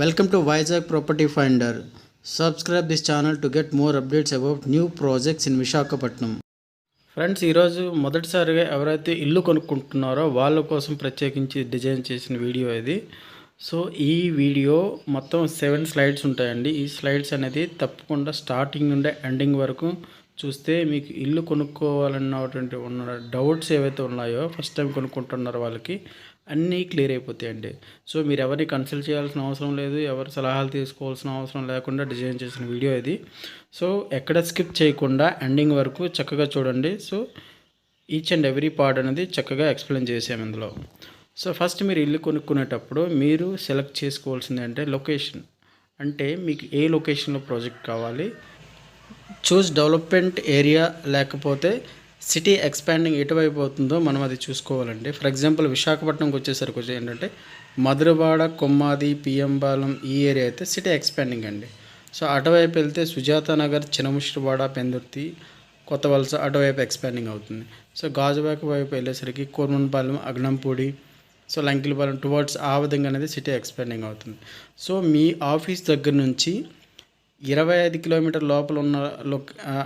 Welcome to Vizag Property Finder. Subscribe this channel to get more updates about new projects in Visakhapatnam. Friends, ఈరోజు మొదటిసారిగా ఎవరైతే ఇల్లు కొనుక్కుంటున్నారో వాళ్ళ కోసం ప్రత్యేకించి డిజైన్ చేసిన వీడియో ఇది. సో ఈ వీడియో మొత్తం 7 స్లైడ్స్ ఉంటాయండి. ఈ స్లైడ్స్ అనేది తప్పకుండా స్టార్టింగ్ నుండి ఎండింగ్ వరకు చూస్తే మీకు ఇల్లు కొనుక్కోవాలన్నటువంటి ఉన్న డౌట్స్ ఏవైతే ఉన్నాయో ఫస్ట్ టైం కొనుక్కుంటున్నారో వాళ్ళకి అన్నీ క్లియర్ అయిపోతాయండి. సో మీరు ఎవరిని కన్సల్ట్ చేయాల్సిన అవసరం లేదు, ఎవరి సలహాలు తీసుకోవాల్సిన అవసరం లేకుండా డిజైన్ చేసిన వీడియో ఇది. సో ఎక్కడ స్కిప్ చేయకుండా ఎండింగ్ వరకు చక్కగా చూడండి. So each and every part అనేది చక్కగా ఎక్స్ప్లెయిన్ చేసాము ఇందులో. సో ఫస్ట్ మీరు ఇల్లు కొనుక్కునేటప్పుడు మీరు సెలెక్ట్ చేసుకోవాల్సింది అంటే లొకేషన్. అంటే మీకు ఏ లొకేషన్లో ప్రాజెక్ట్ కావాలి, చూస్ డెవలప్మెంట్ ఏరియా లేకపోతే సిటీ ఎక్స్పాండింగ్ ఎటువైపు అవుతుందో మనం అది చూసుకోవాలండి. ఫర్ ఎగ్జాంపుల్ విశాఖపట్నంకి వచ్చేసరికి ఏంటంటే మధురవాడ, కొమ్మాది, పిఎంబాలం ఈ ఏరియా అయితే సిటీ ఎక్స్పాండింగ్ అండి. సో అటువైపు వెళ్తే సుజాత నగర్, చినముష్టివాడ, పెందుర్తి, కొత్త వలస అటువైపు ఎక్స్పాండింగ్ అవుతుంది. సో గాజువాక వైపు వెళ్ళేసరికి కోర్మన్పాలెం, అగ్నంపూడి, సో లంకిలపాలెం టువర్డ్స్ ఆ విధంగా అనేది సిటీ ఎక్స్పాండింగ్ అవుతుంది. సో మీ ఆఫీస్ దగ్గర నుంచి 25 కిలోమీటర్ లోపల ఉన్న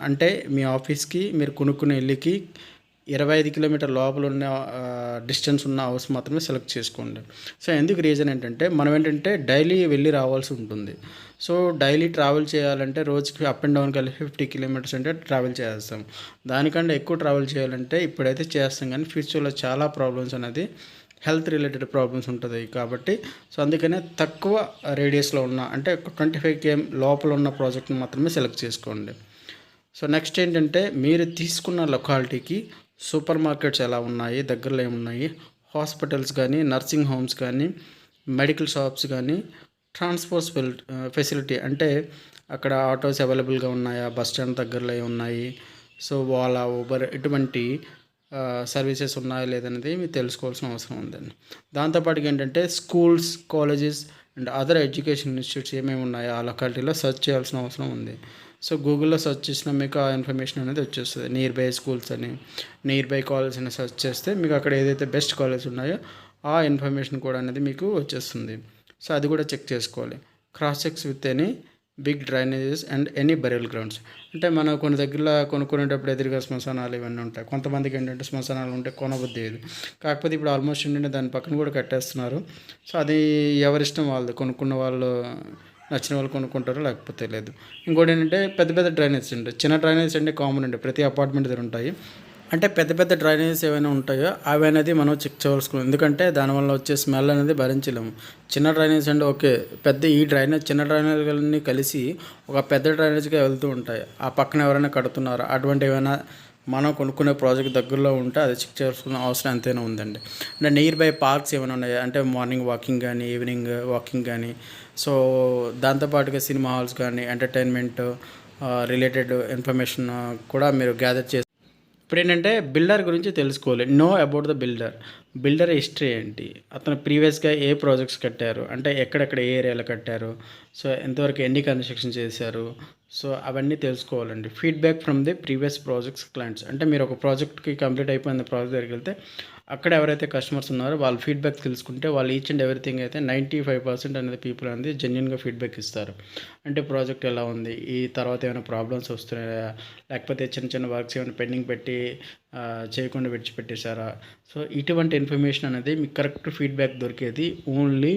అంటే మీ ఆఫీస్కి మీరు కొనుక్కునే ఇల్లుకి 25 కిలోమీటర్ లోపల ఉన్న డిస్టెన్స్ ఉన్న హౌస్ మాత్రమే సెలెక్ట్ చేసుకోండి. సో ఎందుకు రీజన్ ఏంటంటే మనం ఏంటంటే డైలీ వెళ్ళి రావాల్సి ఉంటుంది. సో డైలీ ట్రావెల్ చేయాలంటే రోజుకి అప్ అండ్ డౌన్ కలిపి 50 కిలోమీటర్స్ అంటే ట్రావెల్ చేస్తాం. దానికంటే ఎక్కువ ట్రావెల్ చేయాలంటే ఇప్పుడైతే చేస్తాం, కానీ ఫ్యూచర్లో చాలా ప్రాబ్లమ్స్ అనేది హెల్త్ రిలేటెడ్ ప్రాబ్లమ్స్ ఉంటుంది కాబట్టి సో అందుకనే తక్కువ రేడియస్లో ఉన్న అంటే 25 km లోపల ఉన్న ప్రాజెక్ట్ని మాత్రమే సెలెక్ట్ చేసుకోండి. సో నెక్స్ట్ ఏంటంటే మీరు తీసుకున్న లొకాలిటీకి సూపర్ మార్కెట్స్ ఎలా ఉన్నాయి, దగ్గరలో ఏమున్నాయి, హాస్పిటల్స్ కానీ, నర్సింగ్ హోమ్స్ కానీ, మెడికల్ షాప్స్ కానీ, ట్రాన్స్పోర్ట్ ఫెసిలిటీ అంటే అక్కడ ఆటోస్ అవైలబుల్గా ఉన్నాయా, బస్ స్టాండ్ దగ్గరలో ఉన్నాయి, సో ఓలా, ఊబర్ ఇటువంటి సర్వీసెస్ ఉన్నాయా లేదనేది మీరు తెలుసుకోవాల్సిన అవసరం ఉందండి. దాంతోపాటు ఏంటంటే schools, colleges and other education institutes ఏమేమి ఉన్నాయో ఆ లొకాలిటీలో సెర్చ్ చేయాల్సిన అవసరం ఉంది. సో గూగుల్లో సెర్చ్ చేసినా మీకు ఆ ఇన్ఫర్మేషన్ అనేది వచ్చేస్తుంది. నియర్ బై స్కూల్స్ అని, నియర్ బై కాలేజ్ అని సెర్చ్ చేస్తే మీకు అక్కడ ఏదైతే బెస్ట్ కాలేజ్ ఉన్నాయో ఆ ఇన్ఫర్మేషన్ కూడా అనేది మీకు వచ్చేస్తుంది. సో అది కూడా చెక్ చేసుకోవాలి. Cross checks with any big drainages and any burial grounds. అంటే మనం కొన్ని దగ్గరలో కొనుక్కునేటప్పుడు ఎదురుగా శ్మశానాలు ఇవన్నీ ఉంటాయి. కొంతమందికి ఏంటంటే శ్మశానాలు ఉంటే కొనబుద్ధి లేదు, కాకపోతే ఇప్పుడు ఆల్మోస్ట్ ఏంటంటే దాని పక్కన కూడా కట్టేస్తున్నారు. సో అది ఎవరిష్టం వాళ్ళది, కొనుక్కున్న వాళ్ళు నచ్చిన వాళ్ళు కొనుక్కుంటారు, లేకపోతే లేదు. ఇంకోటి ఏంటంటే పెద్ద పెద్ద డ్రైనేజెస్ ఉంటాయి. చిన్న డ్రైనేజెస్ అంటే కామన్ అండి, ప్రతి అపార్ట్మెంట్ దగ్గర ఉంటాయి. అంటే పెద్ద పెద్ద డ్రైనేజెస్ ఏవైనా ఉంటాయో అవి అనేది మనం చెక్ చేయవలసుకున్నాం, ఎందుకంటే దానివల్ల వచ్చే స్మెల్ అనేది భరించలేము. చిన్న డ్రైనేజ్ అంటే ఓకే, పెద్ద ఈ డ్రైనేజ్ చిన్న డ్రైనేజ్లన్నీ కలిసి ఒక పెద్ద డ్రైనేజ్గా వెళ్తూ ఉంటాయి. ఆ పక్కన ఎవరైనా కడుతున్నారో అటువంటి ఏమైనా మనం కొనుక్కునే ప్రాజెక్ట్ దగ్గరలో ఉంటే అది చెక్ చేసుకునే అవసరం ఎంతైనా ఉందండి. అంటే నియర్ బై పార్క్స్ ఏమైనా ఉన్నాయి అంటే మార్నింగ్ వాకింగ్ కానీ, ఈవినింగ్ వాకింగ్ కానీ, సో దాంతోపాటుగా సినిమా హాల్స్ కానీ, ఎంటర్టైన్మెంట్ రిలేటెడ్ ఇన్ఫర్మేషన్ కూడా మీరు గ్యాదర్ చేసి ఇప్పుడు ఏంటంటే బిల్డర్ గురించి తెలుసుకోవాలి. Know about the builder history ఏంటి, అతను ప్రీవియస్గా ఏ ప్రాజెక్ట్స్ కట్టారు, అంటే ఎక్కడెక్కడ ఏ ఏరియాలో కట్టారు, సో ఎంతవరకు ఎన్ని కన్స్ట్రక్షన్ చేశారు, సో అవన్నీ తెలుసుకోవాలండి. Feedback from the previous projects clients. అంటే మీరు ఒక ప్రాజెక్ట్కి కంప్లీట్ అయిపోయిన ప్రాజెక్ట్ దగ్గరికి వెళ్తే అక్కడ ఎవరైతే కస్టమర్స్ ఉన్నారో వాళ్ళ ఫీడ్బ్యాక్ తెలుసుకుంటే వాళ్ళు ఈచ్ అండ్ ఎవ్రీథింగ్ అయితే 95% అనేది పీపుల్ అనేది జెన్యున్గా ఫీడ్బ్యాక్ ఇస్తారు. అంటే ప్రాజెక్ట్ ఎలా ఉంది, ఈ తర్వాత ఏమైనా ప్రాబ్లమ్స్ వస్తున్నాయా, లేకపోతే చిన్న చిన్న వర్క్స్ ఏమైనా పెండింగ్ పెట్టి చేయకుండా విడిచిపెట్టేశారా. సో ఇటువంటి ఇన్ఫర్మేషన్ అనేది మీకు కరెక్ట్ ఫీడ్బ్యాక్ దొరికేది ఓన్లీ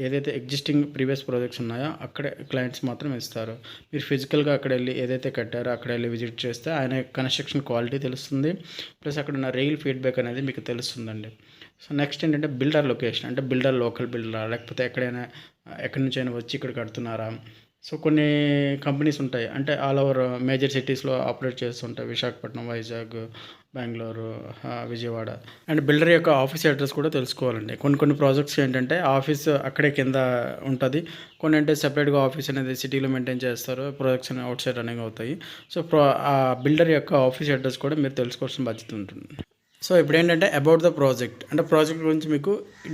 ఏదైతే ఎగ్జిస్టింగ్ ప్రీవియస్ ప్రాజెక్ట్స్ ఉన్నాయో అక్కడే క్లయింట్స్ మాత్రం ఇస్తారు. మీరు ఫిజికల్గా అక్కడ వెళ్ళి ఏదైతే కట్టారో అక్కడ వెళ్ళి విజిట్ చేస్తే ఆయన కన్స్ట్రక్షన్ క్వాలిటీ తెలుస్తుంది, ప్లస్ అక్కడ ఉన్న రియల్ ఫీడ్బ్యాక్ అనేది మీకు తెలుస్తుందండి. సో నెక్స్ట్ ఏంటంటే బిల్డర్ లొకేషన్. అంటే బిల్డర్ లోకల్ బిల్డరా, లేకపోతే ఎక్కడి నుంచి అయినా వచ్చి ఇక్కడ కడుతున్నారా. సో కొన్ని కంపెనీస్ ఉంటాయి అంటే ఆల్ ఓవర్ మేజర్ సిటీస్లో ఆపరేట్ చేస్తుంటాయి, విశాఖపట్నం, వైజాగ్, బెంగళూరు, విజయవాడ. అండ్ బిల్డర్ యొక్క ఆఫీస్ అడ్రస్ కూడా తెలుసుకోవాలండి. కొన్ని ప్రాజెక్ట్స్ ఏంటంటే ఆఫీస్ అక్కడే కింద ఉంటుంది, కొన్ని అంటే సెపరేట్గా ఆఫీస్ అనేది సిటీలో మెయింటైన్ చేస్తారు, ప్రాజెక్ట్స్ అనేవి అవుట్ సైడ్ రన్నింగ్ అవుతాయి. సో ఆ బిల్డర్ యొక్క ఆఫీస్ అడ్రస్ కూడా మీరు తెలుసుకోవాల్సిన బాధ్యత ఉంటుంది. సో ఇప్పుడు ఏంటంటే అబౌట్ ద ప్రాజెక్ట్. అంటే ప్రాజెక్ట్ గురించి మీకు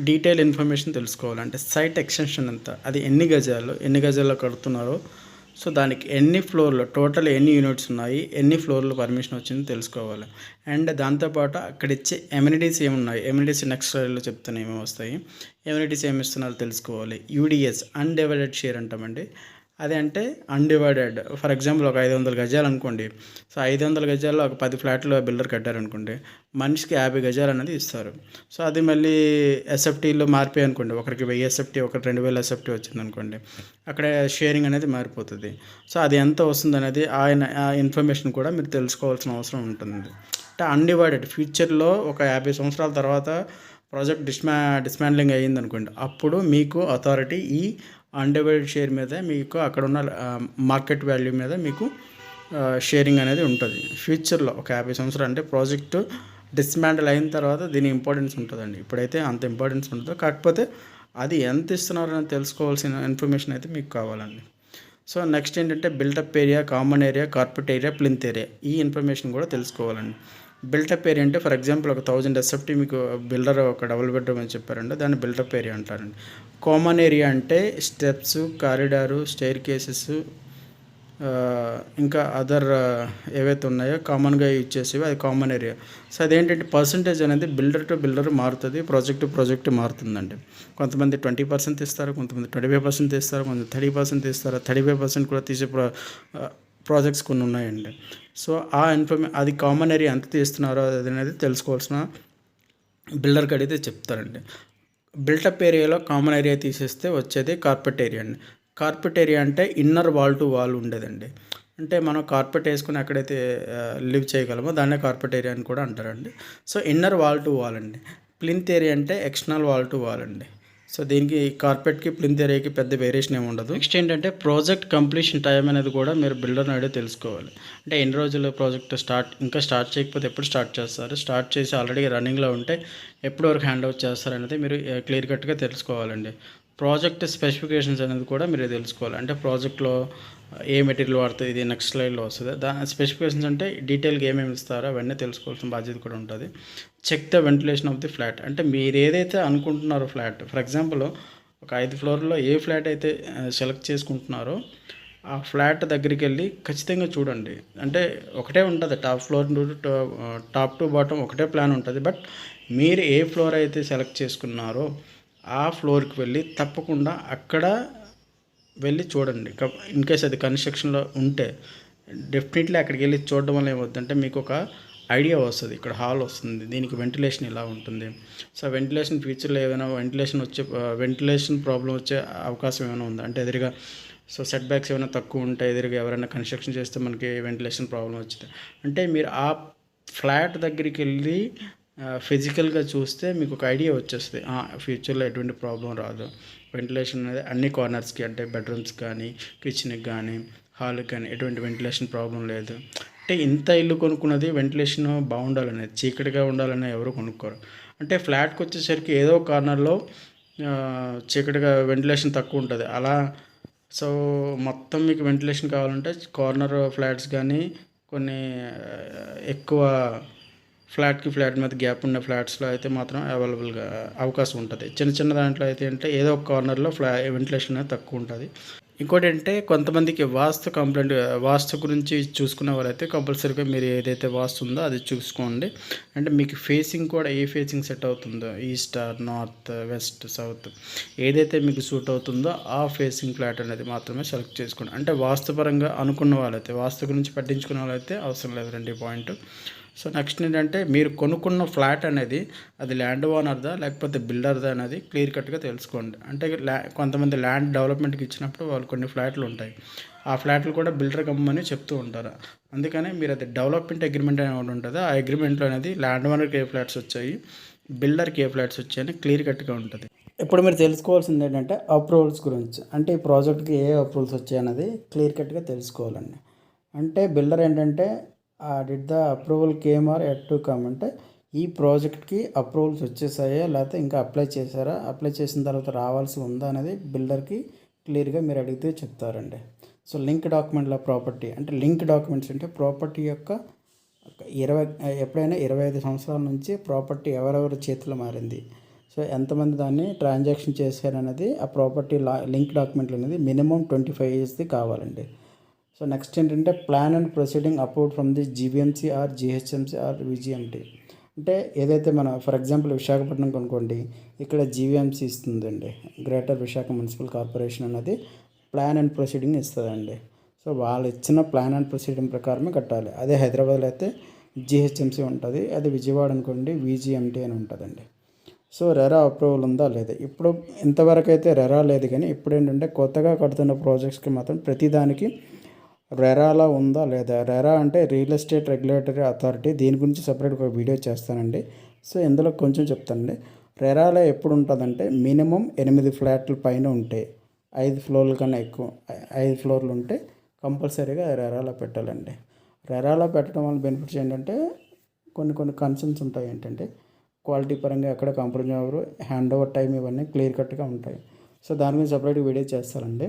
డీటెయిల్ ఇన్ఫర్మేషన్ తెలుసుకోవాలంటే సైట్ ఎక్స్టెన్షన్ ఎంత, అది ఎన్ని గజాల్లో కడుతున్నారో, సో దానికి ఎన్ని ఫ్లోర్లు టోటల్ ఎన్ని యూనిట్స్ ఉన్నాయి, ఎన్ని ఫ్లోర్లు పర్మిషన్ వచ్చిందో తెలుసుకోవాలి. అండ్ దాంతోపాటు అక్కడ ఇచ్చే ఎమ్యూనిటీస్ ఏమున్నాయి, ఎమ్యూనిటీస్ నెక్స్ట్ స్లైడ్లో చెప్తాను ఏమేమి వస్తాయి, ఎమ్యూనిటీస్ ఏమి ఇస్తున్నారో తెలుసుకోవాలి. యూడిఎస్ అన్డివైడెడ్ షేర్ అంటామండి. అది అంటే అన్డివైడెడ్. ఫర్ ఎగ్జాంపుల్ ఒక 500 గజాలు అనుకోండి. సో 500 గజాల్లో ఒక 10 ఫ్లాట్లు బిల్డర్ కట్టారనుకోండి, మనిషికి 50 గజాలు అనేది ఇస్తారు. సో అది మళ్ళీ ఎస్ఎఫ్టీలో మారిపోయి అనుకోండి, ఒకరికి 1000 ఎస్ఎఫ్టీ, ఒకరికి 2000 ఎస్ఎఫ్టీ వచ్చిందనుకోండి, అక్కడ షేరింగ్ అనేది మారిపోతుంది. సో అది ఎంత వస్తుంది అనేది ఆ ఇన్ఫర్మేషన్ కూడా మీరు తెలుసుకోవాల్సిన అవసరం ఉంటుంది. అంటే అన్డివైడెడ్ ఫ్యూచర్లో ఒక 50 సంవత్సరాల తర్వాత ప్రాజెక్ట్ డిస్మాండ్లింగ్ అయ్యింది అనుకోండి, అప్పుడు మీకు అథారిటీ ఈ అన్డివైడెడ్ షేర్ మీద మీకు అక్కడ ఉన్న మార్కెట్ వాల్యూ మీద మీకు షేరింగ్ అనేది ఉంటుంది. ఫ్యూచర్లో ఒక 50 సంవత్సరాలు అంటే ప్రాజెక్టు డిస్మాండిల్ అయిన తర్వాత దీని ఇంపార్టెన్స్ ఉంటుందండి. ఇప్పుడైతే అంత ఇంపార్టెన్స్ ఉండదు, కాకపోతే అది ఎంత ఇస్తున్నారని తెలుసుకోవాల్సిన ఇన్ఫర్మేషన్ అయితే మీకు కావాలండి. సో నెక్స్ట్ ఏంటంటే built-up area, common area, carpet area, plinth area, ఈ ఇన్ఫర్మేషన్ కూడా తెలుసుకోవాలండి. బిల్టప్ ఏరియా అంటే ఫర్ ఎగ్జాంపుల్ ఒక 1000 ఎస్ఎఫ్టీ మీకు బిల్డర్ ఒక డబుల్ బెడ్రూమ్ అని చెప్పారంటే దాన్ని బిల్టప్ ఏరియా అంటారండి. కామన్ ఏరియా అంటే స్టెప్స్, కారిడారు, స్టైర్ కేసెస్, ఇంకా అదర్ ఏవైతే ఉన్నాయో కామన్గా యూజ్ చేసేవి అది కామన్ ఏరియా. సో అదేంటంటే పర్సంటేజ్ అనేది బిల్డర్ టు బిల్డర్ మారుతుంది, ప్రాజెక్ట్ టు ప్రాజెక్ట్ మారుతుందండి. కొంతమంది 20% ఇస్తారు, కొంతమంది 25% ఇస్తారు, కొంతమంది 30% ఇస్తారు. 35% కూడా తీసే ప్రాజెక్ట్స్ కొన్ని ఉన్నాయండి. సో ఆ అది కామన్ ఏరియా ఎంత తీస్తున్నారో అది అనేది తెలుసుకోవాల్సిన బిల్డర్కి అడిగితే చెప్తారండి. బిల్టప్ ఏరియాలో కామన్ ఏరియా తీసేస్తే వచ్చేది కార్పెట్ ఏరియా అండి. కార్పెట్ ఏరియా అంటే ఇన్నర్ వాల్ టు వాల్ ఉండేదండి. అంటే మనం కార్పెట్ వేసుకుని ఎక్కడైతే లివ్ చేయగలమో దాన్నే కార్పెట్ ఏరియా అని కూడా అంటారండి. So inner wall to wall అండి. ప్లింత్ ఏరియా అంటే ఎక్స్టర్నల్ వాల్ టు వాల్ అండి. సో దీనికి కార్పెట్కి ప్లింత్ ఏరియాకి పెద్ద వేరియేషన్ ఏమి ఉండదు. నెక్స్ట్ ఏంటంటే ప్రాజెక్ట్ కంప్లీషన్ టైం అనేది కూడా మీరు బిల్డర్ని అడిగి తెలుసుకోవాలి. అంటే ఎన్ని రోజులు ప్రాజెక్ట్ ఇంకా స్టార్ట్ చేయకపోతే ఎప్పుడు స్టార్ట్ చేస్తారు, స్టార్ట్ చేసి ఆల్రెడీ రన్నింగ్లో ఉంటే ఎప్పటి వరకు హ్యాండ్ ఓవర్ చేస్తారు అనేది మీరు క్లియర్ కట్గా తెలుసుకోవాలండి. ప్రాజెక్ట్ స్పెసిఫికేషన్స్ అనేది కూడా మీరు తెలుసుకోవాలి. అంటే ప్రాజెక్ట్లో ఏ మెటీరియల్ వాడుతుంది, ఇది నెక్స్ట్ స్లైడ్లో వస్తుంది. దాని స్పెసిఫికేషన్స్ అంటే డీటెయిల్గా ఏమేమి ఇస్తారో అవన్నీ తెలుసుకోవాల్సిన బాధ్యత కూడా ఉంటుంది. Check the ventilation of the flat. అంటే మీరు ఏదైతే అనుకుంటున్నారో ఫ్లాట్, ఫర్ ఎగ్జాంపుల్ ఒక 5 ఫ్లోర్లో ఏ ఫ్లాట్ అయితే సెలెక్ట్ చేసుకుంటున్నారో ఆ ఫ్లాట్ దగ్గరికి వెళ్ళి ఖచ్చితంగా చూడండి. అంటే ఒకటే ఉంటుంది, టాప్ టు బాటమ్ ఒకటే ప్లాన్ ఉంటుంది. బట్ మీరు ఏ ఫ్లోర్ అయితే సెలెక్ట్ చేసుకున్నారో ఆ ఫ్లోర్కి వెళ్ళి తప్పకుండా అక్కడ వెళ్ళి చూడండి. ఇన్ కేస్ అది కన్స్ట్రక్షన్లో ఉంటే డెఫినెట్లీ అక్కడికి వెళ్ళి చూడడం వల్ల ఏమవుతుందంటే మీకు ఒక ఐడియా వస్తుంది. ఇక్కడ హాల్ వస్తుంది, దీనికి వెంటిలేషన్ ఇలా ఉంటుంది. సో వెంటిలేషన్ ఫ్యూచర్లో ఏమైనా వెంటిలేషన్ ప్రాబ్లం వచ్చే అవకాశం ఏమైనా ఉందా అంటే ఎదురుగా సో సెట్ బ్యాక్స్ ఏమైనా తక్కువ ఉంటాయి, ఎదురుగా ఎవరైనా కన్స్ట్రక్షన్ చేస్తే మనకి వెంటిలేషన్ ప్రాబ్లం వచ్చింది అంటే మీరు ఆ ఫ్లాట్ దగ్గరికి వెళ్ళి ఫిజికల్గా చూస్తే మీకు ఒక ఐడియా వచ్చేస్తుంది. ఫ్యూచర్లో ఎటువంటి ప్రాబ్లం రాదు. వెంటిలేషన్ అనేది అన్ని కార్నర్స్కి అంటే బెడ్రూమ్స్ కానీ, కిచెన్కి కానీ, హాల్కి కానీ ఎటువంటి వెంటిలేషన్ ప్రాబ్లం లేదు. అంటే ఇంత ఇల్లు కొనుక్కున్నది వెంటిలేషన్ బాగుండాలనేది, చీకటిగా ఉండాలని ఎవరు కొనుక్కోరు. అంటే ఫ్లాట్కి వచ్చేసరికి ఏదో కార్నర్లో చీకటిగా వెంటిలేషన్ తక్కువ ఉంటుంది అలా. సో మొత్తం మీకు వెంటిలేషన్ కావాలంటే కార్నర్ ఫ్లాట్స్ కానీ కొన్ని ఎక్కువ ఫ్లాట్కి ఫ్లాట్ మీద గ్యాప్ ఉన్న ఫ్లాట్స్లో అయితే మాత్రం అవైలబుల్గా అవకాశం ఉంటుంది. చిన్న దాంట్లో అయితే అంటే ఏదో ఒక కార్నర్లో వెంటిలేషన్ అనేది తక్కువ ఉంటుంది. ఇంకోటి అంటే కొంతమందికి వాస్తు గురించి చూసుకునే వాళ్ళైతే కంపల్సరీగా మీరు ఏదైతే వాస్తు ఉందో అది చూసుకోండి. అంటే మీకు ఫేసింగ్ కూడా ఏ ఫేసింగ్ సెట్ అవుతుందో, ఈస్ట్, నార్త్, వెస్ట్, సౌత్ ఏదైతే మీకు సూట్ అవుతుందో ఆ ఫేసింగ్ ఫ్లాట్ అనేది మాత్రమే సెలెక్ట్ చేసుకోండి. అంటే వాస్తుపరంగా అనుకున్న వాళ్ళైతే, వాస్తు గురించి పట్టించుకునే వాళ్ళైతే అవసరం లేదు రండి పాయింట్. సో నెక్స్ట్ ఏంటంటే మీరు కొనుక్కున్న ఫ్లాట్ అనేది అది ల్యాండ్ ఓనర్దా లేకపోతే బిల్డర్దా అనేది క్లియర్ కట్గా తెలుసుకోండి. అంటే కొంతమంది ల్యాండ్ డెవలప్మెంట్కి ఇచ్చినప్పుడు వాళ్ళు కొన్ని ఫ్లాట్లు ఉంటాయి, ఆ ఫ్లాట్లు కూడా బిల్డర్కి అమ్మని చెప్తూ ఉంటారు. అందుకనే మీరు అది డెవలప్మెంట్ అగ్రిమెంట్ అనేది ఒకటి ఉంటుంది. ఆ అగ్రిమెంట్లో అనేది ల్యాండ్ ఓనర్కి ఏ ఫ్లాట్స్ వచ్చాయి, బిల్డర్కి ఏ ఫ్లాట్స్ వచ్చాయని క్లియర్ కట్గా ఉంటుంది. ఇప్పుడు మీరు తెలుసుకోవాల్సింది ఏంటంటే అప్రూవల్స్ గురించి. అంటే ఈ ప్రాజెక్ట్కి ఏ అప్రూవల్స్ వచ్చాయన్నది క్లియర్ కట్గా తెలుసుకోవాలండి. అంటే బిల్డర్ ఏంటంటే did the approval came or yet to come అంటే ఈ ప్రాజెక్ట్కి అప్రూవల్స్ వచ్చేసాయా లేకపోతే ఇంకా అప్లై చేశారా, అప్లై చేసిన తర్వాత రావాల్సి ఉందా అనేది బిల్డర్కి క్లియర్గా మీరు అడిగితే చెప్తారండి. సో లింక్ డాక్యుమెంట్ల ప్రాపర్టీ అంటే లింక్ డాక్యుమెంట్స్ అంటే ప్రాపర్టీ యొక్క ఎప్పుడైనా 25 సంవత్సరాల నుంచి ప్రాపర్టీ ఎవరెవరి చేతిలో మారింది, సో ఎంతమంది దాన్ని ట్రాన్సాక్షన్ చేశారనేది ఆ ప్రాపర్టీ లింక్ డాక్యుమెంట్లు అనేది మినిమం 25 ఇయర్స్ది కావాలండి. సో నెక్స్ట్ ఏంటంటే plan and proceeding approved from the GVMC or GHMC or VGMT. అంటే ఏదైతే మన ఫర్ ఎగ్జాంపుల్ విశాఖపట్నం కొనుక్కోండి, ఇక్కడ జీవీఎంసీ ఇస్తుందండి, గ్రేటర్ విశాఖ మున్సిపల్ కార్పొరేషన్ అనేది ప్లాన్ అండ్ ప్రొసీడింగ్ ఇస్తుందండి. సో వాళ్ళు ఇచ్చిన ప్లాన్ అండ్ ప్రొసీడింగ్ ప్రకారమే కట్టాలి. అదే హైదరాబాద్లో అయితే జిహెచ్ఎంసీ ఉంటుంది, అది విజయవాడ అనుకోండి విజిఎంటీ అని ఉంటుందండి. సో రెరా అప్రూవల్ ఉందా లేదా, ఇప్పుడు ఇంతవరకు అయితే రెరా లేదు, కానీ ఇప్పుడు ఏంటంటే కొత్తగా కడుతున్న ప్రాజెక్ట్స్కి మాత్రం ప్రతిదానికి రెరాలా ఉందా లేదా. రెరా అంటే రియల్ ఎస్టేట్ రెగ్యులేటరీ అథారిటీ, దీని గురించి సపరేట్ ఒక వీడియో చేస్తానండి. సో ఇందులో కొంచెం చెప్తానండి. రెరాలో ఎప్పుడు ఉంటుందంటే మినిమం 8 ఫ్లాట్ల పైన ఉంటే, 5 ఫ్లోర్ల కన్నా ఎక్కువ 5 ఫ్లోర్లు ఉంటే కంపల్సరీగా రెరాలో పెట్టాలండి. రెరాలో పెట్టడం వల్ల బెనిఫిట్స్ ఏంటంటే కొన్ని కన్సర్న్స్ ఉంటాయి. ఏంటంటే క్వాలిటీ పరంగా ఎక్కడ కాంప్రమైజ్ అవ్వరు, హ్యాండ్ ఓవర్ టైం ఇవన్నీ క్లియర్ కట్గా ఉంటాయి. సో దాని గురించి సపరేట్ వీడియో చేస్తారండి.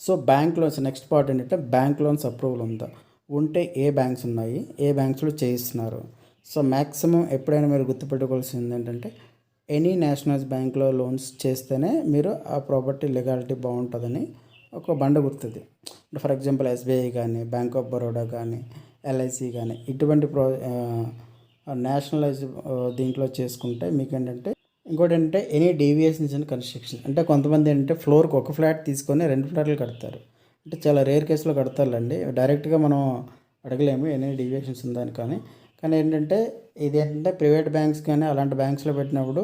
So bank loans next part ఏంటంటే బ్యాంక్ లోన్స్ అప్రూవల్ ఉందా, ఉంటే ఏ బ్యాంక్స్ ఉన్నాయి, ఏ బ్యాంక్స్లో చేయిస్తున్నారు. సో మ్యాక్సిమం ఎప్పుడైనా మీరు గుర్తుపెట్టుకోవాల్సింది ఏంటంటే ఎనీ నేషనలైజ్ బ్యాంక్లో లోన్స్ చేస్తేనే మీరు ఆ ప్రాపర్టీ లెగాలిటీ బాగుంటుందని ఒక బండ గుర్తుంది. ఫర్ ఎగ్జాంపుల్ ఎస్బీఐ కానీ, బ్యాంక్ ఆఫ్ బరోడా కానీ, ఎల్ఐసి కానీ ఇటువంటి నేషనలైజ్ దీంట్లో చేసుకుంటే మీకు ఏంటంటే ఇంకోటి ఏంటంటే ఎనీ డీవియేషన్స్ ఇన్ కన్స్ట్రక్షన్. అంటే కొంతమంది ఏంటంటే ఫ్లోర్కి ఒక ఫ్లాట్ తీసుకొని 2 ఫ్లాట్లు కడతారు, అంటే చాలా రేర్ కేసులో కడతారులేండి. డైరెక్ట్గా మనం అడగలేము ఎనీ డీవియేషన్స్ ఉందని, కానీ ఏంటంటే ఇది ఏంటంటే ప్రైవేట్ బ్యాంక్స్ కానీ అలాంటి బ్యాంక్స్లో పెట్టినప్పుడు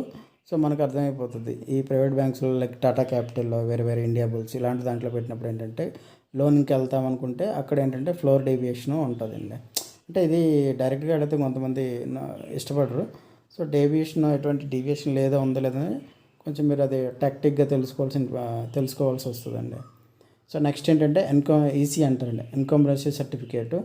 సో మనకు అర్థమైపోతుంది. ఈ ప్రైవేట్ బ్యాంక్స్లో లైక్ టాటా క్యాపిటల్లో, వేరే ఇండియా బుల్స్ ఇలాంటి దాంట్లో పెట్టినప్పుడు ఏంటంటే లోన్కి వెళ్తాం అనుకుంటే అక్కడ ఏంటంటే ఫ్లోర్ డీవియేషన్ ఉంటుందండి. అంటే ఇది డైరెక్ట్గా అడిగితే కొంతమంది ఇష్టపడరు. సో ఎటువంటి డీవియేషన్ లేదా ఉందో లేదని కొంచెం మీరు అది టాక్టిక్గా తెలుసుకోవాల్సి వస్తుందండి. సో నెక్స్ట్ ఏంటంటే ఈసీ అంటారండి, ఇన్కమ్ రేషియో సర్టిఫికేట్,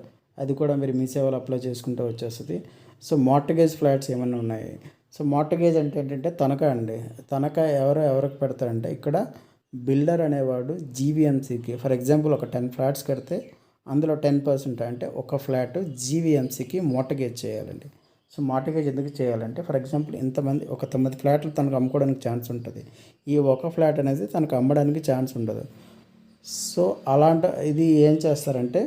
అది కూడా మీరు మీ సేవలో అప్లై చేసుకుంటూ వచ్చేస్తుంది. సో మార్టగేజ్ ఫ్లాట్స్ ఏమైనా ఉన్నాయి. సో మార్టగేజ్ అంటే ఏంటంటే తనఖా అండి. తనఖా ఎవరికి పెడతారంటే ఇక్కడ బిల్డర్ అనేవాడు జీవీఎంసీకి ఫర్ ఎగ్జాంపుల్ ఒక 10 ఫ్లాట్స్ కడితే అందులో 10% అంటే ఒక ఫ్లాట్ జీవీఎంసీకి మార్టగేజ్ చేయాలండి. సో మార్టగేజ్ ఎందుకు చేయాలంటే ఫర్ ఎగ్జాంపుల్ ఒక 9 ఫ్లాట్లు తనకు అమ్ముకోవడానికి ఛాన్స్ ఉంటుంది, ఈ ఒక ఫ్లాట్ అనేది తనకు అమ్మడానికి ఛాన్స్ ఉండదు. సో ఇది ఏం చేస్తారంటే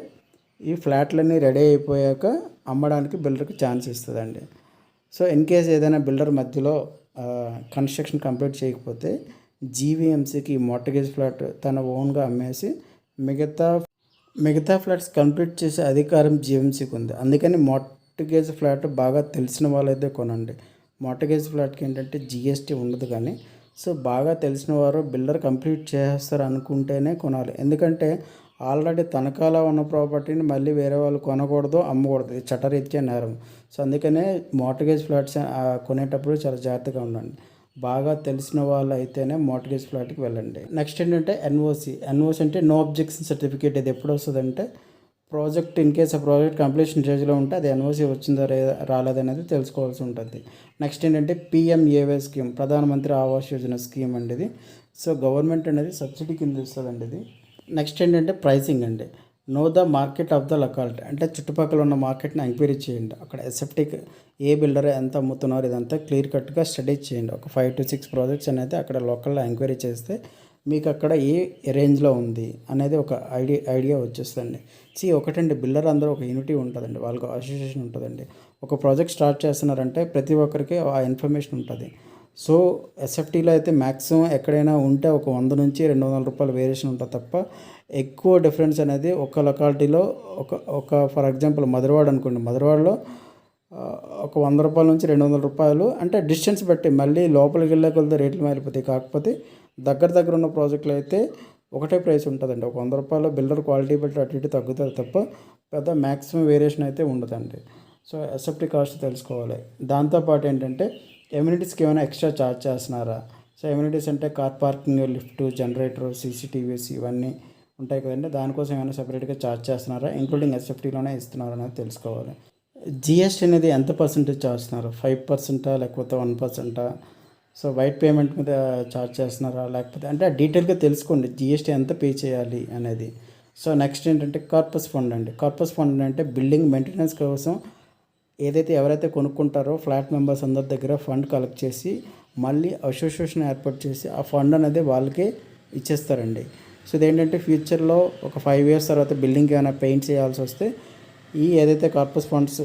ఈ ఫ్లాట్లన్నీ రెడీ అయిపోయాక అమ్మడానికి బిల్డర్కి ఛాన్స్ ఇస్తుందండి. సో ఇన్ కేస్ ఏదైనా బిల్డర్ మధ్యలో కన్స్ట్రక్షన్ కంప్లీట్ చేయకపోతే జీవీఎంసీకి మార్టగేజ్ ఫ్లాట్ తన ఓన్గా అమ్మేసి మిగతా ఫ్లాట్స్ కంప్లీట్ చేసే అధికారం జీవీఎంసీకి ఉంది. అందుకని మార్టగేజ్ ఫ్లాట్ బాగా తెలిసిన వాళ్ళైతే కొనండి. మార్టగేజ్ ఫ్లాట్కి ఏంటంటే జిఎస్టీ ఉండదు, కానీ సో బాగా తెలిసిన వారు బిల్డర్ కంప్లీట్ చేస్తారు అనుకుంటేనే కొనాలి. ఎందుకంటే ఆల్రెడీ తనఖాలో ఉన్న ప్రాపర్టీని మళ్ళీ వేరే వాళ్ళు కొనకూడదు, అమ్మకూడదు, ఇది చట్టరీత్యా నేరం. సో అందుకనే మార్టగేజ్ ఫ్లాట్స్ కొనేటప్పుడు చాలా జాగ్రత్తగా ఉండండి. బాగా తెలిసిన వాళ్ళు అయితేనే మార్టగేజ్ ఫ్లాట్కి వెళ్ళండి. నెక్స్ట్ ఏంటంటే ఎన్ఓసి అంటే నో అబ్జెక్షన్ సర్టిఫికేట్. ఇది ఎప్పుడు వస్తుందంటే ప్రాజెక్ట్ ఇన్ కేస్ ఆ ప్రాజెక్ట్ కంప్లీషన్ స్టేజ్లో ఉంటే అది ఎన్ఓసి వచ్చిందో రాలేదనేది తెలుసుకోవాల్సి ఉంటుంది. నెక్స్ట్ ఏంటంటే పిఎంఏవై స్కీమ్, ప్రధానమంత్రి ఆవాస్ యోజన స్కీమ్ అండి ఇది. సో గవర్నమెంట్ అనేది సబ్సిడీ కింద ఇస్తుందండి ఇది. నెక్స్ట్ ఏంటంటే ప్రైసింగ్ అండి. Know the market of the locality, అంటే చుట్టుపక్కల ఉన్న మార్కెట్ని ఎంక్వైరీ చేయండి. అక్కడ ఎసెప్టిక్ ఏ బిల్డర్ ఎంత అమ్ముతున్నారు ఇదంతా క్లియర్ కట్గా స్టడీ చేయండి. ఒక 5 to 6 ప్రాజెక్ట్స్ అనేది అక్కడ లోకల్లో ఎంక్వైరీ చేస్తే మీకు అక్కడ ఏ రేంజ్లో ఉంది అనేది ఒక ఐడియా వచ్చేస్తుంది. ఒకటండి, బిల్డర్ అందరూ ఒక యూనిటీ ఉంటుందండి, వాళ్ళకి అసోసియేషన్ ఉంటుందండి. ఒక ప్రాజెక్ట్ స్టార్ట్ చేస్తున్నారంటే ప్రతి ఒక్కరికి ఆ ఇన్ఫర్మేషన్ ఉంటుంది. సో ఎస్ఎఫ్టీలో అయితే మ్యాక్సిమం ఎక్కడైనా ఉంటే ఒక 100 నుంచి 200 రూపాయలు వేరియేషన్ ఉంటుంది తప్ప ఎక్కువ డిఫరెన్స్ అనేది ఒక లొకాలిటీలో ఒక ఫర్ ఎగ్జాంపుల్ మధురవాడ అనుకోండి, మధురవాడలో ఒక 100 రూపాయల నుంచి 200 రూపాయలు అంటే డిస్టెన్స్ బట్టి మళ్ళీ లోపలికి వెళ్ళే రేట్లు మారిపోతాయి. కాకపోతే దగ్గర ఉన్న ప్రాజెక్టులు అయితే ఒకటే ప్రైస్ ఉంటుందండి. ఒక 100 రూపాయలు బిల్డర్ క్వాలిటీ బట్టి అటు ఇటు తగ్గుతుంది తప్ప పెద్ద మ్యాక్సిమం వేరియేషన్ అయితే ఉండదండి. సో ఎస్ఎఫ్టీ కాస్ట్ తెలుసుకోవాలి. దాంతోపాటు ఏంటంటే ఎమ్యూనిటీస్కి ఏమైనా ఎక్స్ట్రా ఛార్జ్ చేస్తున్నారా. సో ఎమ్యూనిటీస్ అంటే car parking, lift, generator, CCTVs ఇవన్నీ ఉంటాయి కదండి, దానికోసం ఏమైనా సపరేట్గా ఛార్జ్ చేస్తున్నారా, ఇంక్లూడింగ్ ఎస్ఎఫ్టీలోనే ఇస్తున్నారా అనేది తెలుసుకోవాలి. జిఎస్టీ అనేది ఎంత పర్సెంటేజ్ చేస్తున్నారు, 5% లేకపోతే 1%? సో వైట్ పేమెంట్ మీద ఛార్జ్ చేస్తున్నారా లేకపోతే అంటే డీటెయిల్గా తెలుసుకోండి జిఎస్టీ ఎంత పే చేయాలి అనేది. సో నెక్స్ట్ ఏంటంటే కార్పస్ ఫండ్ అండి. కార్పస్ ఫండ్ అంటే బిల్డింగ్ మెయింటెనెన్స్ కోసం ఏదైతే ఎవరైతే కొనుక్కుంటారో ఫ్లాట్ మెంబర్స్ అందరి దగ్గర ఫండ్ కలెక్ట్ చేసి మళ్ళీ అసోసియేషన్ ఏర్పాటు చేసి ఆ ఫండ్ అనేది వాళ్ళకే ఇచ్చేస్తారండి. సో ఇదేంటంటే ఫ్యూచర్లో ఒక 5 years తర్వాత బిల్డింగ్కి ఏమైనా పెయింట్ చేయాల్సి వస్తే ఈ ఏదైతే కార్పస్ ఫండ్స్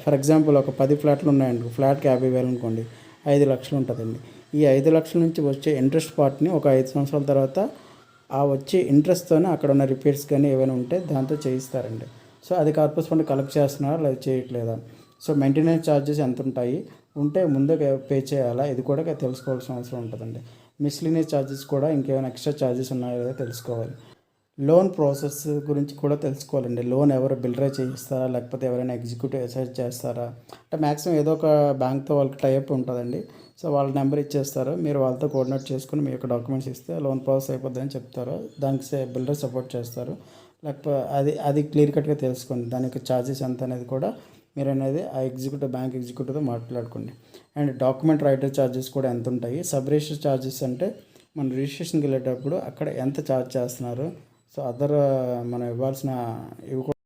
ఫర్ ఎగ్జాంపుల్ ఒక 10 ఫ్లాట్లు ఉన్నాయండి, ఫ్లాట్కి 50,000 అనుకోండి, 5 లక్షలు ఉంటుందండి. ఈ 5 లక్షల నుంచి వచ్చే ఇంట్రెస్ట్ పార్ట్ని ఒక 5 సంవత్సరాల తర్వాత ఆ వచ్చే ఇంట్రెస్ట్తోనే అక్కడ ఉన్న రిపేర్స్ కానీ ఏమైనా ఉంటే దాంతో చేయిస్తారండి. సో అది కార్పస్ ఫండ్ కలెక్ట్ చేస్తున్నారా లేదా చేయట్లేదా, సో మెయింటెనెన్స్ ఛార్జెస్ ఎంత ఉంటాయి, ఉంటే ముందే పే చేయాలా, ఇది కూడా తెలుసుకోవాల్సిన అవసరం ఉంటుందండి. మిస్లీనియస్ ఛార్జెస్ కూడా ఇంకేమైనా ఎక్స్ట్రా ఛార్జెస్ ఉన్నాయో లేదో తెలుసుకోవాలి. లోన్ ప్రాసెస్ గురించి కూడా తెలుసుకోవాలండి. లోన్ ఎవరు బిల్డరే చేయిస్తారా లేకపోతే ఎవరైనా ఎగ్జిక్యూటివ్ అసైన్ చేస్తారా, అంటే మ్యాక్సిమం ఏదో ఒక బ్యాంక్తో వాళ్ళకి టైప్ ఉంటుందండి. సో వాళ్ళ నెంబర్ ఇచ్చేస్తారు, మీరు వాళ్ళతో కోఆర్డినేట్ చేసుకుని మీ యొక్క డాక్యుమెంట్స్ ఇస్తే లోన్ ప్రాసెస్ అయిపోద్దని చెప్తారు. దానికి బిల్డర్ సపోర్ట్ చేస్తారు. లేకపోతే అది క్లియర్ కట్గా తెలుసుకోండి. దానికి ఛార్జెస్ ఎంత అనేది కూడా మీరు అనేది ఆ బ్యాంక్ ఎగ్జిక్యూటివ్తో మాట్లాడుకోండి. అండ్ డాక్యుమెంట్ రైటర్ ఛార్జెస్ కూడా ఎంత ఉంటాయి, సబ్ రిజిస్టర్ ఛార్జెస్ అంటే మన రిజిస్ట్రేషన్కి వెళ్ళేటప్పుడు అక్కడ ఎంత ఛార్జ్ చేస్తున్నారు, సో అదర్ మనం ఇవ్వాల్సిన ఇవి కూడా.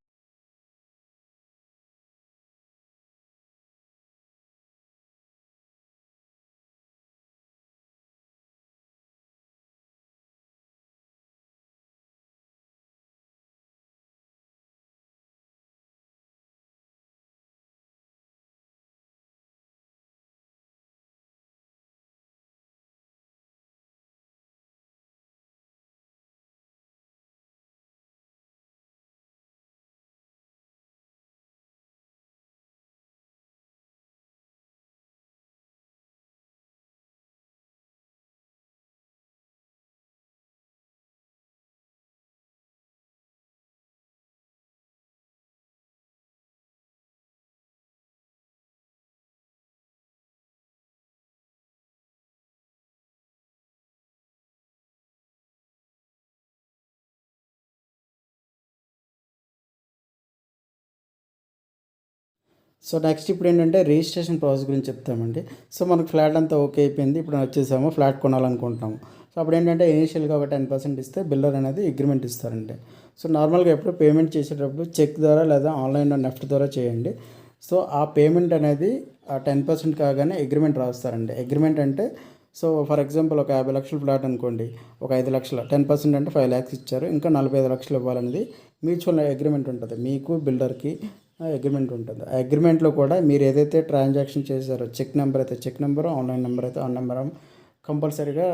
సో నెక్స్ట్ ఇప్పుడు ఏంటంటే రిజిస్ట్రేషన్ ప్రాసెస్ గురించి చెప్తామండి. సో మనకు ఫ్లాట్ అంతా ఓకే అయిపోయింది, ఇప్పుడు వచ్చేసాము ఫ్లాట్ కొనాలనుకుంటున్నాము. సో అప్పుడు ఏంటంటే ఇనీషియల్గా ఒక 10% ఇస్తే బిల్డర్ అనేది అగ్రిమెంట్ ఇస్తారండి. సో నార్మల్గా ఎప్పుడు పేమెంట్ చేసేటప్పుడు చెక్ ద్వారా లేదా ఆన్లైన్లో నెఫ్ట్ ద్వారా చేయండి. సో ఆ పేమెంట్ అనేది ఆ 10% కాగానే అగ్రిమెంట్ రాస్తారండి. అగ్రిమెంట్ అంటే సో ఫర్ ఎగ్జాంపుల్ ఒక 50 లక్షల ఫ్లాట్ అనుకోండి, ఒక 5 లక్షల 10% అంటే 5 lakhs ఇచ్చారు, ఇంకా 45 లక్షలు ఇవ్వాలనేది మ్యూచువల్ అగ్రిమెంట్ ఉంటుంది, మీకు బిల్డర్కి అగ్రిమెంట్ ఉంటుంది. ఆ అగ్రిమెంట్లో కూడా మీరు ఏదైతే ట్రాన్సాక్షన్ చేశారో చెక్ నెంబర్ అయితే చెక్ నెంబరు, ఆన్లైన్ నెంబర్ అయితే ఆన్ నెంబర్ కంపల్సరీగా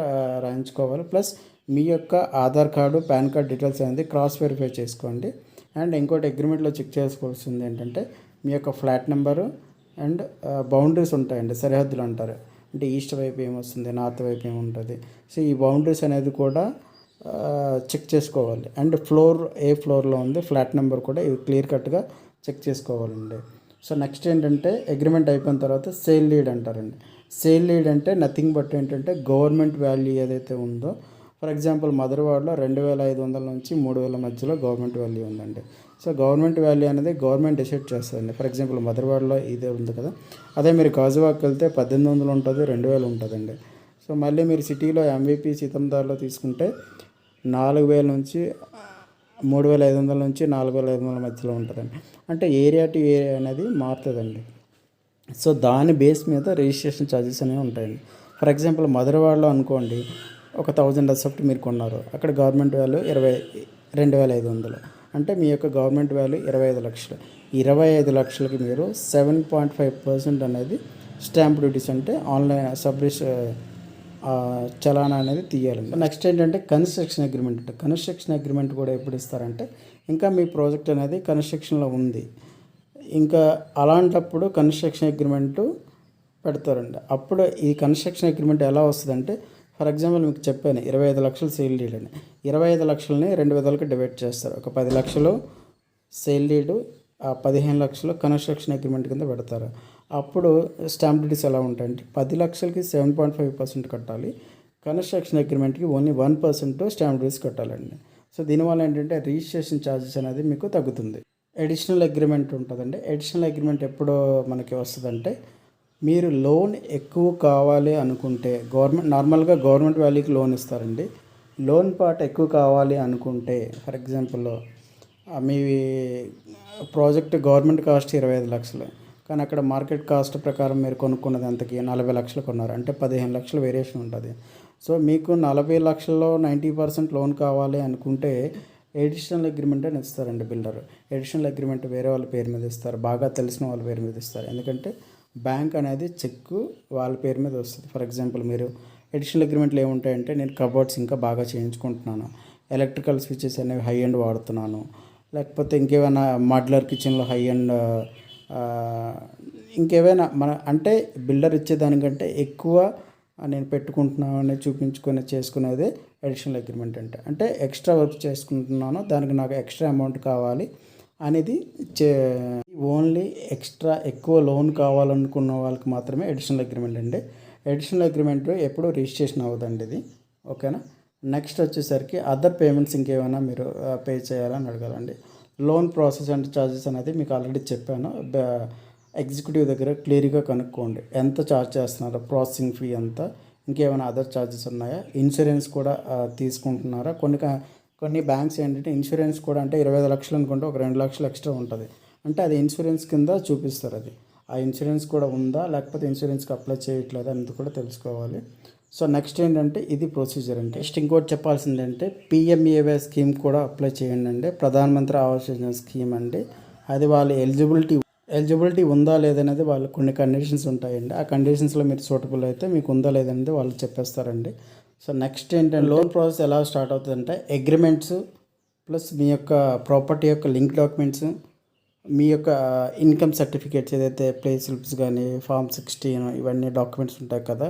రాయించుకోవాలి. ప్లస్ మీ యొక్క Aadhaar card, pan card details అనేది క్రాస్ వెరిఫై చేసుకోండి. అండ్ ఇంకోటి అగ్రిమెంట్లో చెక్ చేసుకోవాల్సింది ఏంటంటే మీ యొక్క ఫ్లాట్ నెంబరు అండ్ బౌండరీస్ ఉంటాయండి, సరిహద్దులు అంటారు, అంటే ఈస్ట్ వైపు ఏమొస్తుంది, నార్త్ వైపు ఏముంటుంది. సో ఈ బౌండరీస్ అనేది కూడా చెక్ చేసుకోవాలి. అండ్ ఏ ఫ్లోర్లో ఉంది ఫ్లాట్ నెంబర్ కూడా ఇవి క్లియర్ కట్గా చెక్ చేసుకోవాలండి. సో నెక్స్ట్ ఏంటంటే అగ్రిమెంట్ అయిపోయిన తర్వాత సేల్ లీడ్ అంటారండి. సేల్ లీడ్ అంటే నథింగ్ బట్ ఏంటంటే గవర్నమెంట్ వాల్యూ ఏదైతే ఉందో, ఫర్ ఎగ్జాంపుల్ మధురవాడలో 2,500 నుంచి 3,000 మధ్యలో గవర్నమెంట్ వాల్యూ ఉందండి. సో గవర్నమెంట్ వాల్యూ అనేది గవర్నమెంట్ డిసైడ్ చేస్తుందండి. ఫర్ ఎగ్జాంపుల్ మధురవాడలో ఇదే ఉంది కదా, అదే మీరు గాజువాక్కి వెళ్తే 1,800 ఉంటుంది, 2,000 ఉంటుందండి. సో మళ్ళీ మీరు సిటీలో MVP సీతందార్లో తీసుకుంటే 4,000 నుంచి 3,500 నుంచి 4,500 మధ్యలో ఉంటుందండి. అంటే ఏరియా టు ఏరియా అనేది మారుతుందండి. సో దాని బేస్ మీద రిజిస్ట్రేషన్ ఛార్జెస్ అనేవి ఉంటాయండి. ఫర్ ఎగ్జాంపుల్ మధురవాడలో అనుకోండి ఒక 1000 అసెప్ట్ మీరు కొన్నారు, అక్కడ గవర్నమెంట్ వాల్యూ 2,500, అంటే మీ యొక్క గవర్నమెంట్ వాల్యూ 25 లక్షలు. 25 లక్షలకి మీరు 7.5% అనేది స్టాంప్ డ్యూటీస్ అంటే ఆన్లైన్ చలానా అనేది తీయాలండి. నెక్స్ట్ ఏంటంటే కన్స్ట్రక్షన్ అగ్రిమెంట్. అంటే కన్స్ట్రక్షన్ అగ్రిమెంట్ కూడా ఎప్పుడు ఇస్తారంటే ఇంకా మీ ప్రాజెక్ట్ అనేది కన్స్ట్రక్షన్లో ఉంది, ఇంకా అలాంటప్పుడు కన్స్ట్రక్షన్ అగ్రిమెంట్ పెడతారండి. అప్పుడు ఈ కన్స్ట్రక్షన్ అగ్రిమెంట్ ఎలా వస్తుందంటే ఫర్ ఎగ్జాంపుల్ మీకు చెప్పాను 25 లక్షలు సేల్ డీడ్ అని, 25 లక్షలని 2 విధాలుగా డివైడ్ చేస్తారు. ఒక 10 లక్షలు సేల్ డీడ్, ఆ 15 లక్షలు కన్స్ట్రక్షన్ అగ్రిమెంట్ కింద పెడతారు. అప్పుడు స్టాంప్ డ్యూటీస్ ఎలా ఉంటాయంటే 10 లక్షలకి 7.5% కట్టాలి, కన్స్ట్రక్షన్ అగ్రిమెంట్కి ఓన్లీ 1% స్టాంప్ డ్యూటీస్ కట్టాలండి. సో దీనివల్ల ఏంటంటే రిజిస్ట్రేషన్ ఛార్జెస్ అనేది మీకు తగ్గుతుంది. అడిషనల్ అగ్రిమెంట్ ఉంటుందండి. అడిషనల్ అగ్రిమెంట్ ఎప్పుడు మనకి వస్తుందంటే మీరు లోన్ ఎక్కువ కావాలి అనుకుంటే నార్మల్గా గవర్నమెంట్ వాల్యూకి లోన్ ఇస్తారండి. లోన్ పార్ట్ ఎక్కువ కావాలి అనుకుంటే for example me project government cost 25 లక్షలు, కానీ అక్కడ మార్కెట్ కాస్ట్ ప్రకారం మీరు కొనుక్కున్నది ఎంతకి 40 లక్షలు కొన్నారు అంటే 15 లక్షలు వేరియేషన్ ఉంటుంది. సో మీకు 40 లక్షల్లో 90% లోన్ కావాలి అనుకుంటే ఎడిషనల్ అగ్రిమెంట్ అని ఇస్తారండి బిల్డర్. ఎడిషనల్ అగ్రిమెంట్ వేరే వాళ్ళ పేరు మీద ఇస్తారు, బాగా తెలిసిన వాళ్ళ పేరు మీద ఇస్తారు. ఎందుకంటే బ్యాంక్ అనేది చెక్ వాళ్ళ పేరు మీద వస్తుంది. ఫర్ ఎగ్జాంపుల్ మీరు ఎడిషనల్ అగ్రిమెంట్లు ఏముంటాయంటే, నేను కబోర్డ్స్ ఇంకా బాగా చేయించుకుంటున్నాను, ఎలక్ట్రికల్ స్విచెస్ అనేవి హై ఎండ్ వాడుతున్నాను, లేకపోతే ఇంకేమైనా మాడ్యులర్ కిచెన్లో హై ఎండ్ ఇంకేమైనా అంటే బిల్డర్ ఇచ్చేదానికంటే ఎక్కువ నేను పెట్టుకుంటున్నాను అని చూపించుకొని చేసుకునేదే అడిషనల్ అగ్రిమెంట్. అంటే ఎక్స్ట్రా వర్క్ చేసుకుంటున్నాను, దానికి నాకు ఎక్స్ట్రా అమౌంట్ కావాలి అనేది ఓన్లీ ఎక్స్ట్రా ఎక్కువ లోన్ కావాలనుకున్న వాళ్ళకి మాత్రమే అడిషనల్ అగ్రిమెంట్ అండి. అడిషనల్ అగ్రిమెంట్ ఎప్పుడు రిజిస్ట్రేషన్ అవ్వదండి ఇది, ఓకేనా. నెక్స్ట్ వచ్చేసరికి అదర్ పేమెంట్స్ ఇంకేమైనా మీరు పే చేయాలని అడగాలండి. లోన్ ప్రాసెస్ అండ్ ఛార్జెస్ అనేది మీకు ఆల్రెడీ చెప్పాను. ఎగ్జిక్యూటివ్ దగ్గర క్లియర్గా కనుక్కోండి ఎంత ఛార్జ్ చేస్తున్నారో, ప్రాసెసింగ్ ఫీ ఎంత, ఇంకేమైనా అదర్ ఛార్జెస్ ఉన్నాయా, ఇన్సూరెన్స్ కూడా తీసుకుంటున్నారా. కొన్ని బ్యాంక్స్ ఏంటంటే ఇన్సూరెన్స్ కూడా అంటే 25 లక్షలు అనుకుంటే ఒక 2 లక్షలు ఎక్స్ట్రా ఉంటుంది, అంటే అది ఇన్సూరెన్స్ కింద చూపిస్తారు. అది ఆ ఇన్సూరెన్స్ కూడా ఉందా లేకపోతే ఇన్సూరెన్స్కి అప్లై చేయట్లేదా అనేది కూడా తెలుసుకోవాలి. సో నెక్స్ట్ ఏంటంటే ఇది ప్రొసీజర్ అంటే. నెక్స్ట్ ఇంకోటి చెప్పాల్సిందంటే పిఎంఏవై స్కీమ్ కూడా అప్లై చేయండి అండి. ప్రధానమంత్రి ఆవాస్ యోజన స్కీమ్ అండి. అది వాళ్ళ ఎలిజిబిలిటీ ఉందా లేదనేది వాళ్ళు కొన్ని కండిషన్స్ ఉంటాయండి. ఆ కండిషన్స్లో మీరు సూటబుల్ అయితే మీకు ఉందా లేదనేది వాళ్ళు చెప్పేస్తారండి. సో నెక్స్ట్ ఏంటంటే లోన్ ప్రాసెస్ ఎలా స్టార్ట్ అవుతుందంటే అగ్రిమెంట్స్ ప్లస్ మీ యొక్క ప్రాపర్టీ యొక్క లింక్ డాక్యుమెంట్స్, మీ యొక్క ఇన్కమ్ సర్టిఫికేట్స్ ఏదైతే ప్లే స్లిప్స్ కానీ ఫామ్ 16 ఇవన్నీ డాక్యుమెంట్స్ ఉంటాయి కదా,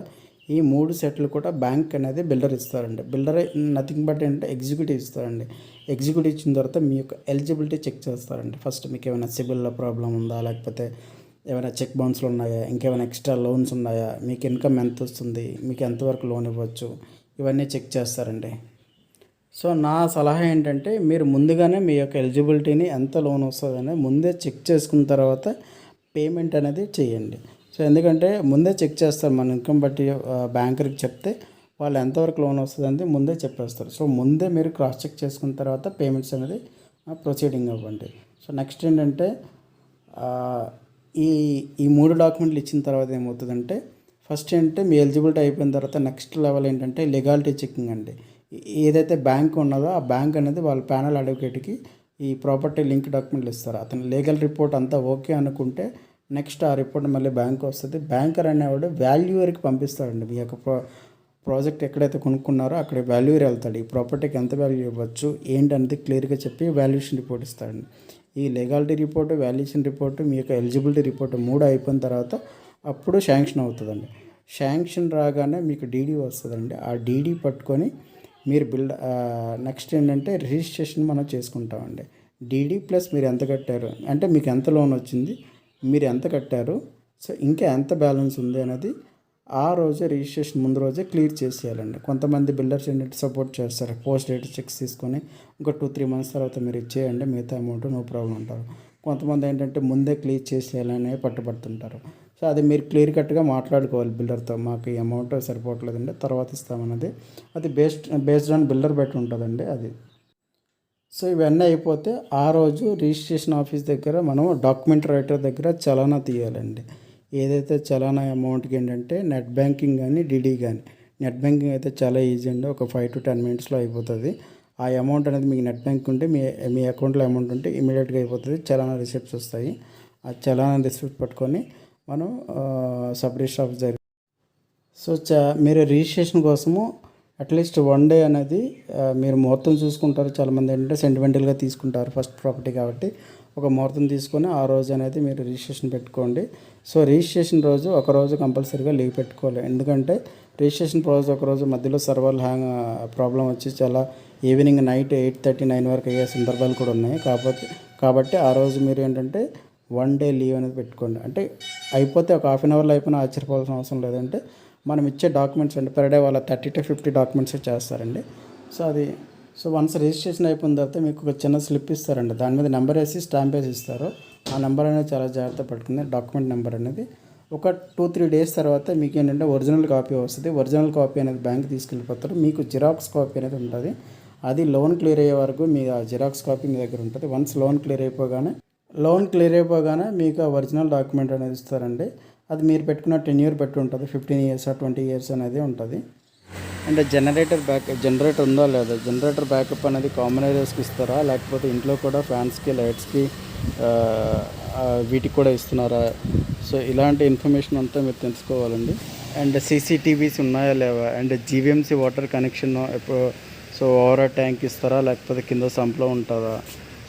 ఈ 3 సెట్లు కూడా బ్యాంక్ అనేది బిల్డర్ ఇస్తారండి. బిల్డర్ నథింగ్ బట్ ఏంటంటే ఎగ్జిక్యూటివ్ ఇస్తారండి. ఎగ్జిక్యూటివ్ ఇచ్చిన తర్వాత మీ యొక్క ఎలిజిబిలిటీ చెక్ చేస్తారండి. ఫస్ట్ మీకు ఏమైనా సిబిల్లో ప్రాబ్లం ఉందా, లేకపోతే ఏమైనా చెక్ బౌన్స్లు ఉన్నాయా, ఇంకేమైనా ఎక్స్ట్రా లోన్స్ ఉన్నాయా, మీకు ఇన్కమ్ ఎంత వస్తుంది, మీకు ఎంతవరకు లోన్ ఇవ్వచ్చు, ఇవన్నీ చెక్ చేస్తారండి. సో నా సలహా ఏంటంటే మీరు ముందుగానే మీ యొక్క ఎలిజిబిలిటీని ఎంత లోన్ వస్తుందని ముందే చెక్ చేసుకున్న తర్వాత పేమెంట్ అనేది చేయండి. సో ఎందుకంటే ముందే చెక్ చేస్తారు, మన ఇన్కమ్ బట్టి బ్యాంకర్కి చెప్తే వాళ్ళు ఎంతవరకు లోన్ వస్తుందని ముందే చెప్పేస్తారు. సో ముందే మీరు క్రాస్ చెక్ చేసుకున్న తర్వాత పేమెంట్స్ అనేది ప్రొసీడింగ్ అవ్వండి. సో నెక్స్ట్ ఏంటంటే ఈ 3 డాక్యుమెంట్లు ఇచ్చిన తర్వాత ఏమవుతుందంటే, ఫస్ట్ ఏంటంటే మీ ఎలిజిబిలిటీ అయిపోయిన తర్వాత నెక్స్ట్ లెవెల్ ఏంటంటే లెగాలిటీ చెకింగ్ అండి. ఏదైతే బ్యాంక్ ఉన్నదో ఆ బ్యాంక్ అనేది వాళ్ళ ప్యానల్ అడ్వకేట్కి ఈ ప్రాపర్టీ లింక్ డాక్యుమెంట్లు ఇస్తారు. అతను లీగల్ రిపోర్ట్ అంతా ఓకే అనుకుంటే నెక్స్ట్ ఆ రిపోర్ట్ మళ్ళీ బ్యాంక్ వస్తుంది. బ్యాంకర్ అనేవాడు వాల్యూయర్కి పంపిస్తాడండి. మీ యొక్క ప్రాజెక్ట్ ఎక్కడైతే కొనుక్కున్నారో అక్కడ వాల్యూయర్ వెళ్తాడు. ఈ ప్రాపర్టీకి ఎంత వాల్యూ ఇవ్వచ్చు ఏంటి అనేది క్లియర్గా చెప్పి వాల్యుయేషన్ రిపోర్ట్ ఇస్తాడండి. ఈ లెగాలిటీ రిపోర్టు, వాల్యుయేషన్ రిపోర్టు, మీ యొక్క ఎలిజిబిలిటీ రిపోర్టు 3 అయిపోయిన తర్వాత అప్పుడు శాంక్షన్ అవుతుందండి. శాంక్షన్ రాగానే మీకు డీడీ వస్తుందండి. ఆ డీడీ పట్టుకొని మీరు నెక్స్ట్ ఏంటంటే రిజిస్ట్రేషన్ మనం చేసుకుంటామండి. డీడీ ప్లస్ మీరు ఎంత కట్టారు అంటే మీకు ఎంత లోన్ వచ్చింది, మీరు ఎంత కట్టారు, సో ఇంకా ఎంత బ్యాలెన్స్ ఉంది అనేది ఆ రోజే రిజిస్ట్రేషన్ ముందు రోజే క్లియర్ చేసేయాలండి. కొంతమంది బిల్డర్స్ ఏంటంటే సపోర్ట్ చేస్తారు, పోస్ట్ డేట్ చెక్స్ తీసుకొని ఇంకా 2-3 మంత్స్ తర్వాత మీరు ఇచ్చేయండి మిగతా అమౌంట్ నో ప్రాబ్లం అంటారు. కొంతమంది ఏంటంటే ముందే క్లియర్ చేసేయాలని పట్టుబడుతుంటారు. సో అది మీరు క్లియర్ కట్గా మాట్లాడుకోవాలి బిల్డర్తో, మాకు ఈ అమౌంట్ సరిపోవట్లేదండి తర్వాత ఇస్తామన్నది. అది బేస్డ్ ఆన్ బిల్డర్ బట్టి ఉంటుందండి అది. సో ఇవన్నీ అయిపోతే ఆ రోజు రిజిస్ట్రేషన్ ఆఫీస్ దగ్గర మనం డాక్యుమెంట్ రైటర్ దగ్గర చలానా తీయాలండి. ఏదైతే చలానా అమౌంట్కి ఏంటంటే నెట్ బ్యాంకింగ్ కానీ డీడీ కానీ, నెట్ బ్యాంకింగ్ అయితే చాలా ఈజీ అండి, ఒక 5 to 10 minutesలో అయిపోతుంది. ఆ అమౌంట్ అనేది మీకు నెట్ బ్యాంక్ ఉంటే మీ అకౌంట్లో అమౌంట్ ఉంటే ఇమీడియట్గా అయిపోతుంది. చలానా రిసిప్ట్స్ వస్తాయి. ఆ చలానా రిసిప్ట్ పట్టుకొని మనం సబ్ రిజిస్టర్ ఆఫీస్ దగ్గర సో మీరు రిజిస్ట్రేషన్ కోసము అట్లీస్ట్ 1 day అనేది మీరు ముహూర్తం చూసుకుంటారు. చాలామంది ఏంటంటే సెంటిమెంటల్గా తీసుకుంటారు ఫస్ట్ ప్రాపర్టీ కాబట్టి. ఒక ముహూర్తం తీసుకొని ఆ రోజు అనేది మీరు రిజిస్ట్రేషన్ పెట్టుకోండి. సో రిజిస్ట్రేషన్ రోజు ఒకరోజు కంపల్సరీగా లీవ్ పెట్టుకోవాలి. ఎందుకంటే రిజిస్ట్రేషన్ ప్రాసెస్ ఒకరోజు మధ్యలో సర్వర్ ప్రాబ్లం వచ్చి చాలా ఈవినింగ్ నైట్ 8:30, 9 వరకు అయ్యే సందర్భాలు కూడా ఉన్నాయి. కాబట్టి ఆ రోజు మీరు ఏంటంటే 1 day లీవ్ అనేది పెట్టుకోండి. అంటే అయిపోతే ఒక 1/2 hourలో అయిపోయినా ఆశ్చర్యపోవాల్సిన అవసరం లేదంటే మనం ఇచ్చే డాక్యుమెంట్స్ అంటే పర్ డే వాళ్ళ 30 to 50 డాక్యుమెంట్స్ చేస్తారండి. సో వన్స్ రిజిస్ట్రేషన్ అయిపోయిన తర్వాత మీకు ఒక చిన్న స్లిప్ ఇస్తారండి. దాని మీద నెంబర్ వేసి స్టాంప్ వేసి ఇస్తారు. ఆ నెంబర్ అనేది చాలా జాగ్రత్త పట్టుకుంది, డాక్యుమెంట్ నెంబర్ అనేది. ఒక 2-3 days తర్వాత మీకు ఏంటంటే ఒరిజినల్ కాపీ వస్తుంది. ఒరిజినల్ కాపీ అనేది బ్యాంక్ తీసుకెళ్ళిపోతారు. మీకు జిరాక్స్ కాపీ అనేది ఉంటుంది. అది లోన్ క్లియర్ అయ్యే వరకు మీ ఆ జిరాక్స్ కాపీ మీ దగ్గర ఉంటుంది. వన్స్ లోన్ క్లియర్ అయిపోగానే మీకు ఆ ఒరిజినల్ డాక్యుమెంట్ అనేది ఇస్తారండి. అది మీరు పెట్టుకున్న 10 years బట్టి ఉంటుంది, 15 years or 20 years అనేది ఉంటుంది. అంటే జనరేటర్ ఉందా లేదా, జనరేటర్ బ్యాకప్ అనేది కామన్ ఏరియాస్కి ఇస్తారా, లేకపోతే ఇంట్లో కూడా ఫ్యాన్స్కి లైట్స్కి వీటికి కూడా ఇస్తున్నారా? సో ఇలాంటి ఇన్ఫర్మేషన్ అంతా మీరు తెలుసుకోవాలండి. అండ్ సీసీటీవీస్ ఉన్నాయా లేవా, అండ్ జీవీఎంసీ వాటర్ కనెక్షన్ ఎప్పుడు, సో ఓవర్ ట్యాంక్ ఇస్తారా లేకపోతే కింద సంప్లో ఉంటుందా?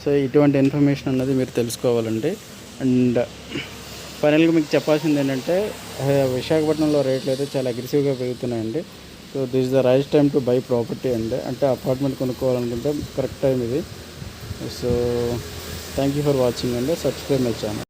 సో ఇటువంటి ఇన్ఫర్మేషన్ అనేది మీరు తెలుసుకోవాలండి. అండ్ ఫైనల్గా మీకు చెప్పాల్సింది ఏంటంటే, విశాఖపట్నంలో రేట్లు అయితే చాలా అగ్రెసివ్గా పెరుగుతున్నాయండి. So this is the right time to buy property అండి. అంటే అపార్ట్మెంట్ కొనుక్కోవాలనుకుంటే కరెక్ట్ టైం ఇది. So thank you for watching అండి. Subscribe my channel.